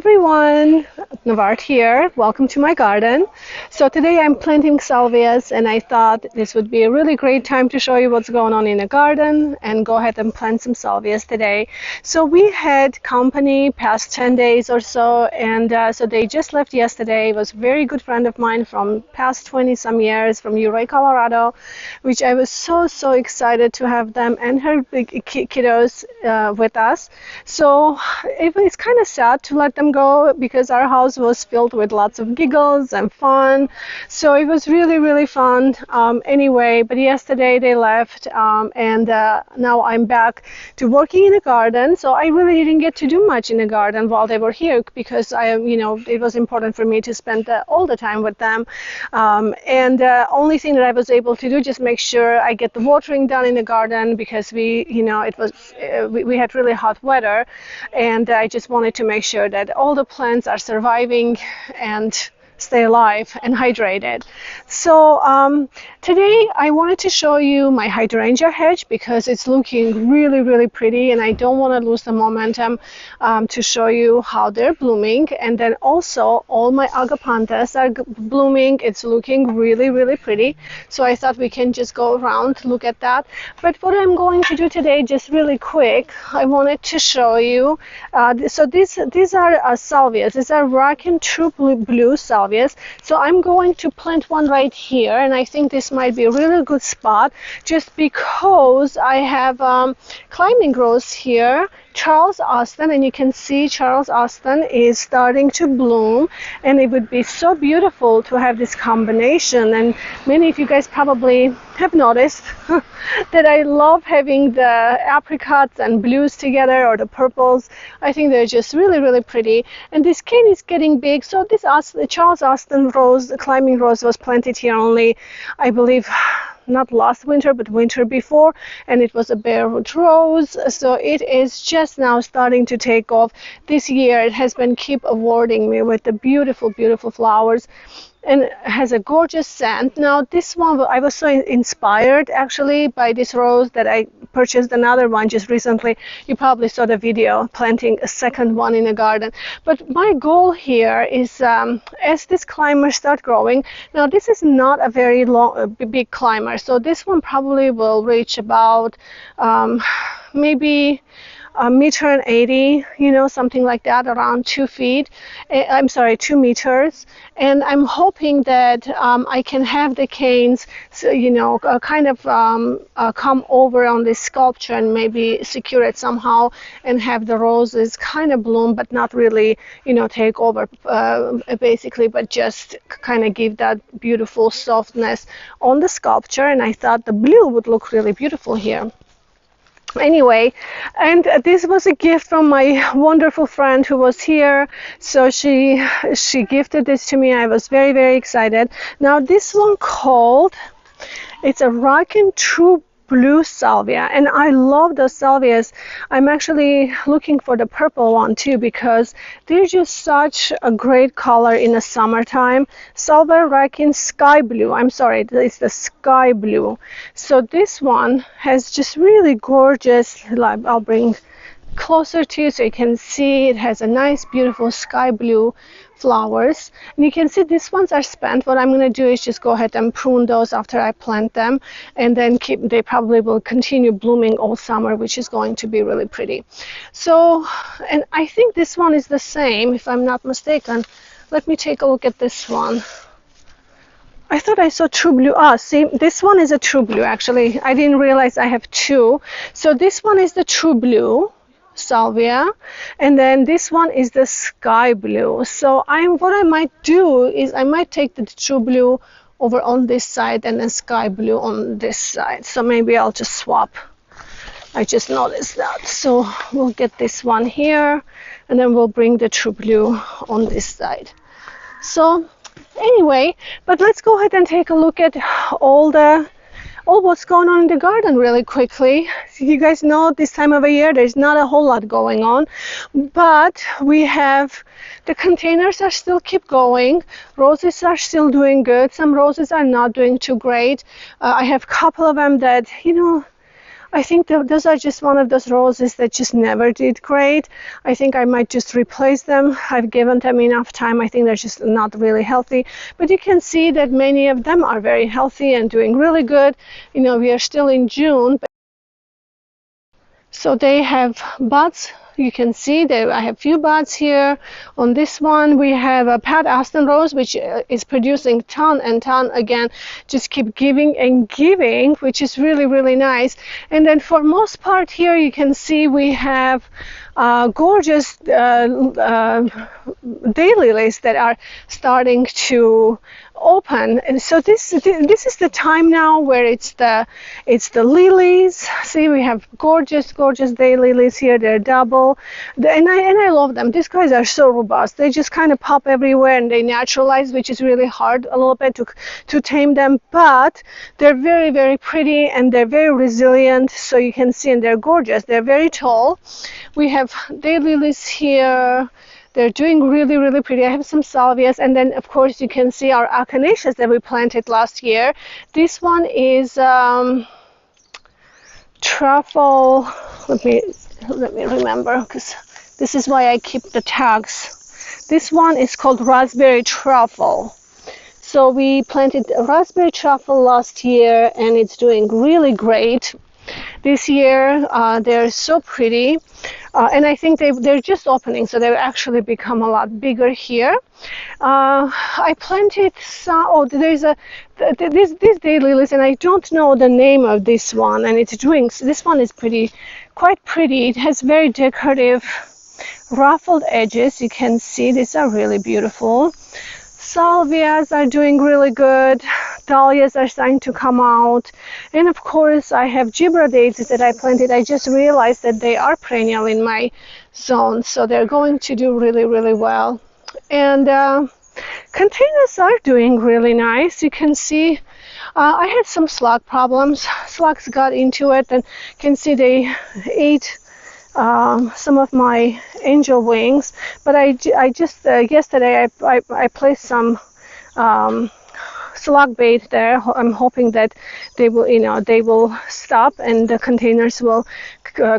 everyone, Nvart here. Welcome to my garden. So today I'm planting salvias and I thought this would be a really great time to show you what's going on in the garden and go ahead and plant some salvias today. So we had company past 10 days or so, and so they just left yesterday. It was a very good friend of mine from past 20 some years from Uray, Colorado, which I was so excited to have them and her big kiddos with us. So it's kind of sad to let them go because our house was filled with lots of giggles and fun. So it was really fun anyway. But yesterday they left, and now I'm back to working in the garden. So I really didn't get to do much in the garden while they were here because it was important for me to spend all the time with them. And only thing that I was able to do just make sure I get the watering done in the garden because we had really hot weather, and I just wanted to make sure that all the plants are surviving and stay alive and hydrated. So today I wanted to show you my hydrangea hedge because it's looking really pretty, and I don't want to lose the momentum to show you how they're blooming. And then also all my agapanthus are blooming. It's looking really pretty. So I thought we can just go around, look at that. But what I'm going to do today, just really quick, I wanted to show you. So these are salvias. These are Rockin' True Blue salvias. So I'm going to plant one right here, and I think this might be a really good spot just because I have climbing rose here, Charles Austin, and you can see Charles Austin is starting to bloom, and it would be so beautiful to have this combination. And many of you guys probably have noticed that I love having the apricots and blues together, or the purples. I think they're just really pretty. And this cane is getting big, so this Charles Austin rose, the climbing rose, was planted here only, I believe, not last winter but winter before, and it was a bareroot rose. So it is just now starting to take off. This year it has been keep awarding me with the beautiful flowers, and has a gorgeous scent. Now this one, I was so inspired actually by this rose that I purchased another one just recently. You probably saw the video planting a second one in the garden. But my goal here is as this climbers start growing, now this is not a very big climber, so this one probably will reach about maybe 1.80 m, something like that, around 2 feet. I'm sorry, 2 meters. And I'm hoping that I can have the canes, kind of come over on this sculpture and maybe secure it somehow and have the roses kind of bloom, but not really, take over basically, but just kind of give that beautiful softness on the sculpture. And I thought the blue would look really beautiful here. Anyway, and this was a gift from my wonderful friend who was here. So she gifted this to me. I was very excited. Now this one it's a Rockin' True Blue salvia, and I love those salvias. I'm actually looking for the purple one too because they're just such a great color in the summertime. Salvia Rockin' Sky Blue. I'm sorry, it's the Sky Blue. So this one has just really gorgeous, I'll bring closer to you so you can see. It has a nice beautiful sky blue flowers, and you can see these ones are spent. What I'm going to do is just go ahead and prune those after I plant them, and then they probably will continue blooming all summer, which is going to be really pretty. So, and I think this one is the same, if I'm not mistaken. Let me take a look at this one. I thought I saw True Blue. See, this one is a True Blue actually. I didn't realize I have two. So this one is the True Blue salvia, and then this one is the Sky Blue. So what I might do is I might take the True Blue over on this side and then Sky Blue on this side. So maybe I'll just swap. I just noticed that. So we'll get this one here, and then we'll bring the True Blue on this side. So anyway, but let's go ahead and take a look at all what's going on in the garden really quickly. You guys know this time of the year there's not a whole lot going on, but we have the containers are still keep going. Roses are still doing good. Some roses are not doing too great. I have a couple of them that I think those are just one of those roses that just never did great. I think I might just replace them. I've given them enough time. I think they're just not really healthy. But you can see that many of them are very healthy and doing really good. You know, we are still in June. So they have buds. You can see that I have few buds here. On this one, we have a Pat Aston rose, which is producing ton and ton again. Just keep giving and giving, which is really, really nice. And then for most part here, you can see we have gorgeous daylilies that are starting to open. And so this is the time now where it's the lilies. See, we have gorgeous daylilies here. They're double, and I love them. These guys are so robust. They just kind of pop everywhere and they naturalize, which is really hard a little bit to tame them, but they're very, very pretty and they're very resilient. So you can see, and they're gorgeous. They're very tall. We have daylilies here. They're doing really, really pretty. I have some salvias, and then of course you can see our echinaceas that we planted last year. This one is truffle. Let me remember, because this is why I keep the tags. This one is called raspberry truffle. So we planted raspberry truffle last year, and it's doing really great. This year, they're so pretty, and I think they're just opening, so they've actually become a lot bigger here. I planted some. Oh, there's these daylilies, and I don't know the name of this one, and it's doing. This one is quite pretty. It has very decorative, ruffled edges. You can see these are really beautiful. Salvias are doing really good. Dahlias are starting to come out. And of course, I have gibra daisies that I planted. I just realized that they are perennial in my zone, so they're going to do really, really well. And containers are doing really nice. You can see I had some slug problems. Slugs got into it, and you can see they ate some of my angel wings, but I just yesterday I placed some slug bait there. I'm hoping that they will stop and the containers will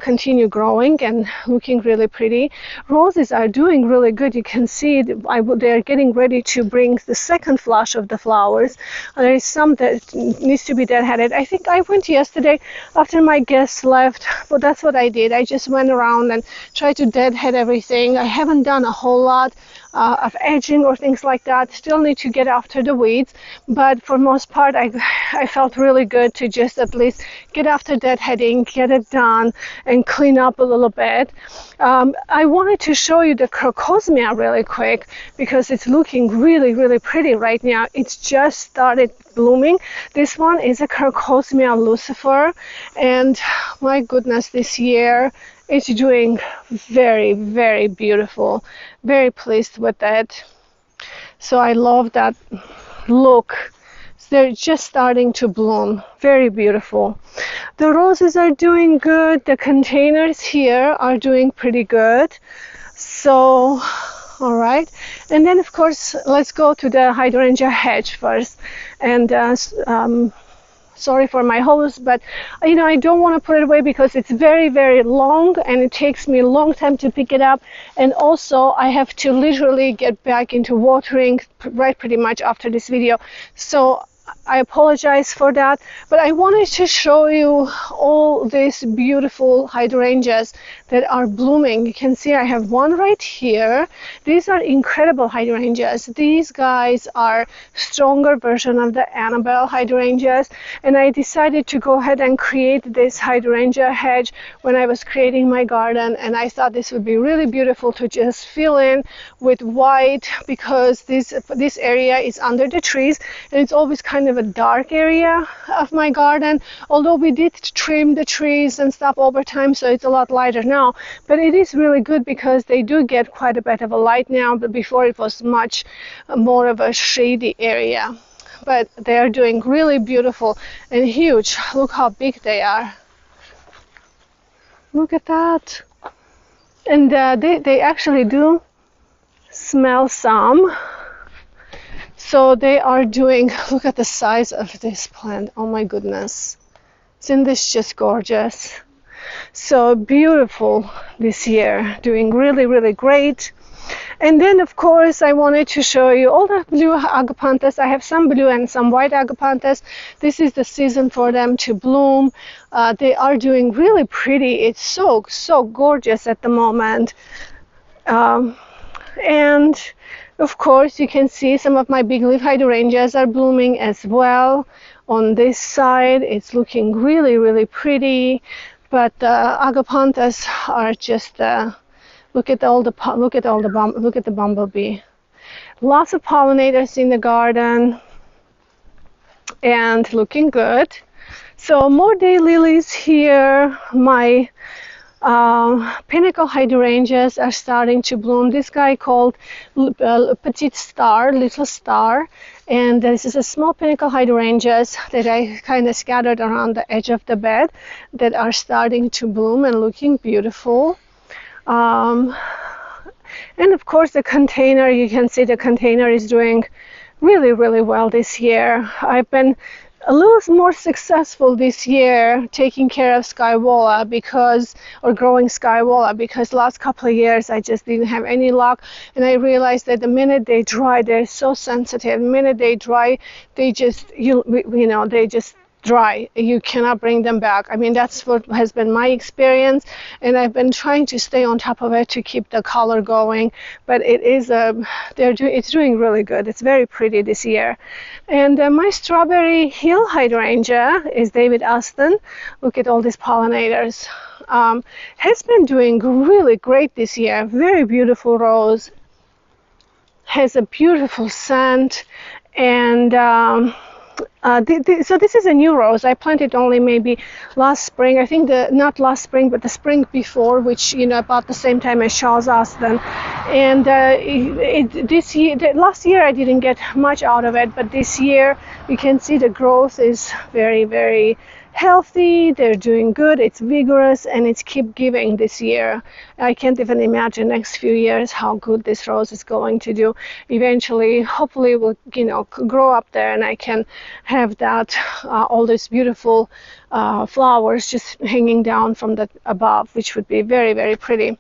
continue growing and looking really pretty. Roses are doing really good. You can see they're getting ready to bring the second flush of the flowers. There is some that needs to be deadheaded. I think I went yesterday after my guests left. Well, that's what I did. I just went around and tried to deadhead everything. I haven't done a whole lot of edging or things like that. Still need to get after the weeds, but for most part I felt really good to just at least get after deadheading, get it done, and clean up a little bit. I wanted to show you the crocosmia really quick because it's looking really, really pretty right now. It's just started blooming. This one is a crocosmia lucifer, and my goodness, this year it's doing very, very beautiful. Very pleased with that. So I love that look. They're just starting to bloom. Very beautiful. The roses are doing good. The containers here are doing pretty good. So, all right. And then, of course, let's go to the hydrangea hedge first. And sorry for my hose, but I don't want to put it away because it's very, very long and it takes me a long time to pick it up, and also I have to literally get back into watering right pretty much after this video, so I apologize for that. But I wanted to show you all these beautiful hydrangeas that are blooming. You can see I have one right here. These are incredible hydrangeas. These guys are stronger version of the Annabelle hydrangeas, and I decided to go ahead and create this hydrangea hedge when I was creating my garden, and I thought this would be really beautiful to just fill in with white because this area is under the trees and it's always kind of a dark area of my garden, although we did trim the trees and stuff over time, so it's a lot lighter now. But it is really good because they do get quite a bit of a light now, but before it was much more of a shady area. But they are doing really beautiful and huge. Look how big they are. Look at that. And they actually do smell some. So they are doing, look at the size of this plant. Oh my goodness. Isn't this just gorgeous? So beautiful this year, doing really, really great. And then, of course, I wanted to show you all the blue agapanthus. I have some blue and some white agapanthus. This is the season for them to bloom. They are doing really pretty. It's so, so gorgeous at the moment. And of course, you can see some of my big leaf hydrangeas are blooming as well. On this side, it's looking really, really pretty. But the agapanthus are just look at the bumblebee. Lots of pollinators in the garden and looking good. So more daylilies here. My pinnacle hydrangeas are starting to bloom. This guy called Petite Star, Little Star, and this is a small pinnacle hydrangeas that I kind of scattered around the edge of the bed that are starting to bloom and looking beautiful. And of course the container, you can see the container is doing really, really well this year. I've been a little more successful this year taking care of skywola growing skywola, because last couple of years I just didn't have any luck, and I realized that the minute they dry, they're so sensitive. The minute they dry, they just they just dry. You cannot bring them back. I mean, that's what has been my experience, and I've been trying to stay on top of it to keep the color going, but it's doing really good. It's very pretty this year. And my strawberry hill hydrangea is David Aston. Look at all these pollinators. Has been doing really great this year. Very beautiful rose, has a beautiful scent, and so this is a new rose. I planted only maybe last spring. I think not last spring, but the spring before, which about the same time as Charles Austin. And last year I didn't get much out of it, but this year you can see the growth is very, very healthy. They're doing good. It's vigorous, and it's keep giving this year. I can't even imagine next few years how good this rose is going to do. Eventually, hopefully, will grow up there, and I can have that all these beautiful flowers just hanging down from the above, which would be very, very pretty.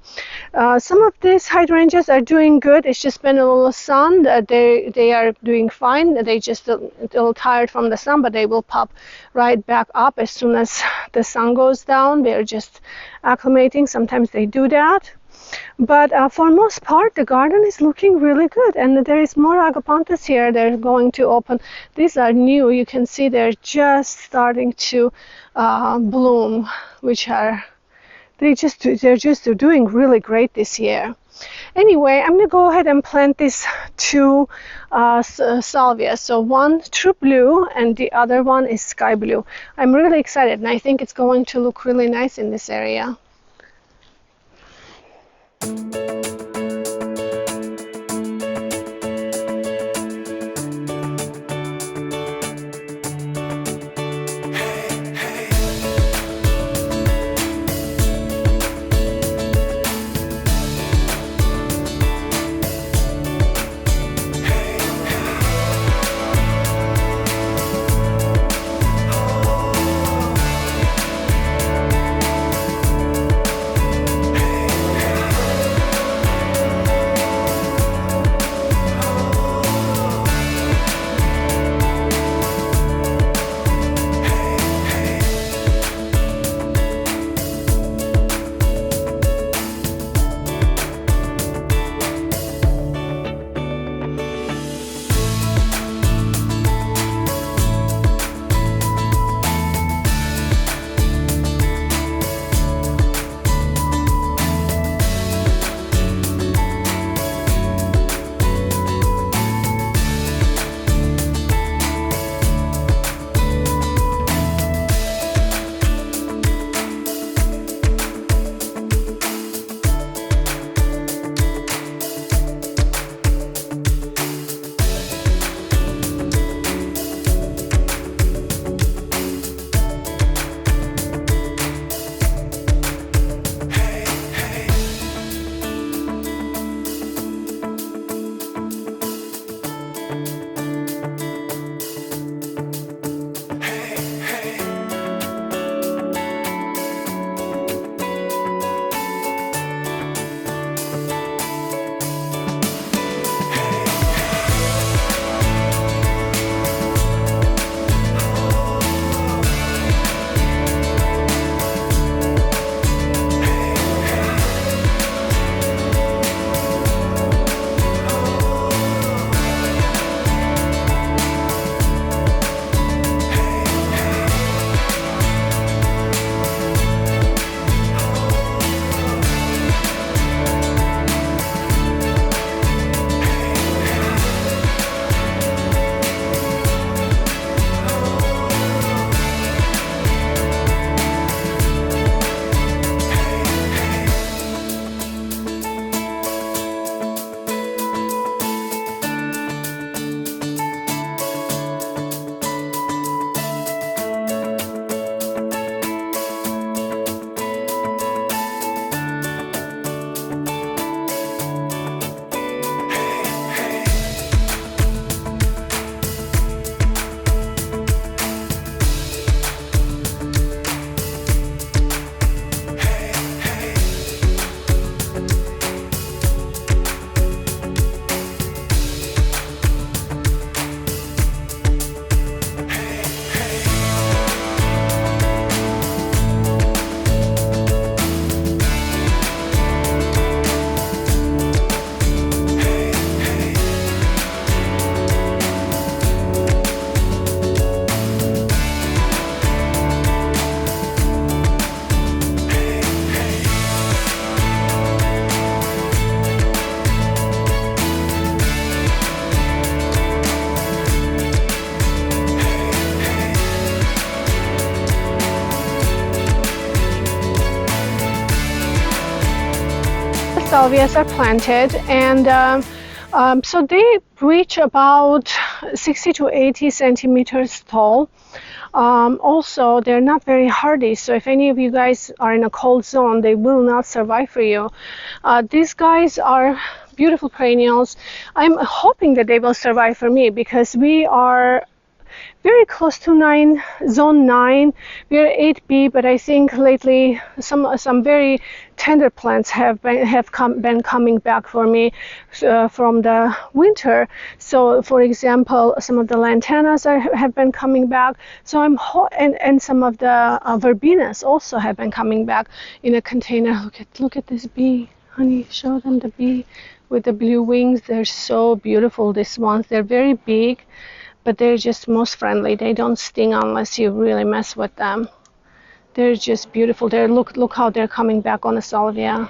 Some of these hydrangeas are doing good. It's just been a little sun. They are doing fine. They just a little tired from the sun, but they will pop right back up as soon as the sun goes down. They're just acclimating. Sometimes they do that. But for most part, the garden is looking really good. And there is more agapanthus here. They're going to open. These are new. You can see they're just starting to bloom, they're just doing really great this year. Anyway, I'm going to go ahead and plant these two salvia. So one true blue and the other one is sky blue. I'm really excited, and I think it's going to look really nice in this area. salvias are planted, and so they reach about 60 to 80 centimeters tall. Also, they're not very hardy, so if any of you guys are in a cold zone, they will not survive for you. These guys are beautiful perennials. I'm hoping that they will survive for me because we are very close to zone 9. We are 8B, but I think lately some very tender plants have been coming back for me from the winter. So, for example, some of the lantanas have been coming back. So and some of the verbenas also have been coming back in a container. Look at this bee, honey. Show them the bee with the blue wings. They're so beautiful. These ones. They're very big, but they're just most friendly. They don't sting unless you really mess with them. They're just beautiful. Look how they're coming back on the salvia.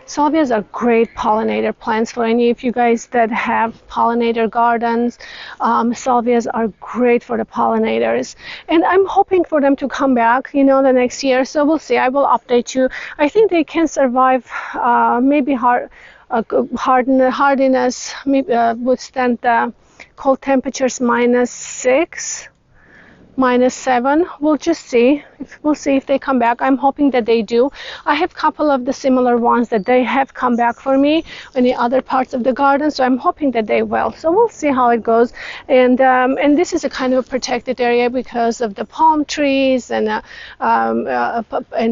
Salvias are great pollinator plants for any of you guys that have pollinator gardens. Salvias are great for the pollinators, and I'm hoping for them to come back, the next year. So we'll see. I will update you. I think they can survive, maybe hardiness, maybe withstand the cold temperatures -6, -7. We'll just see. We'll see if they come back. I'm hoping that they do. I have a couple of the similar ones that they have come back for me in the other parts of the garden, so I'm hoping that they will. So we'll see how it goes. And this is a kind of a protected area because of the palm trees and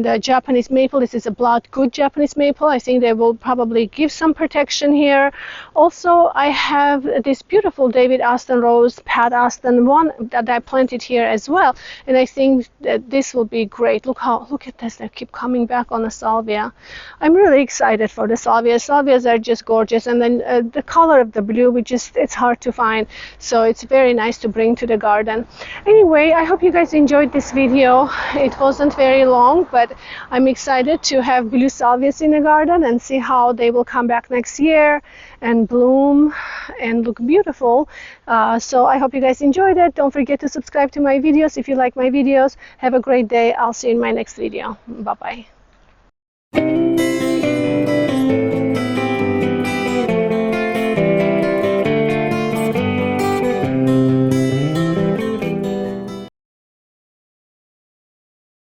the Japanese maple. This is a good Japanese maple. I think they will probably give some protection here. Also, I have this beautiful David Austin rose, Pat Austin one that I planted here as well, and I think that this will be great. Look at this. They keep coming back on the salvia. I'm really excited for the salvias. Salvias are just gorgeous, and then the color of the blue, it's hard to find, so it's very nice to bring to the garden. Anyway, I hope you guys enjoyed this video. It wasn't very long, but I'm excited to have blue salvias in the garden and see how they will come back next year and bloom and look beautiful. So I hope you guys enjoyed it. Don't forget to subscribe to my videos if you like my videos. Have a great day. I'll see you in my next video. Bye bye.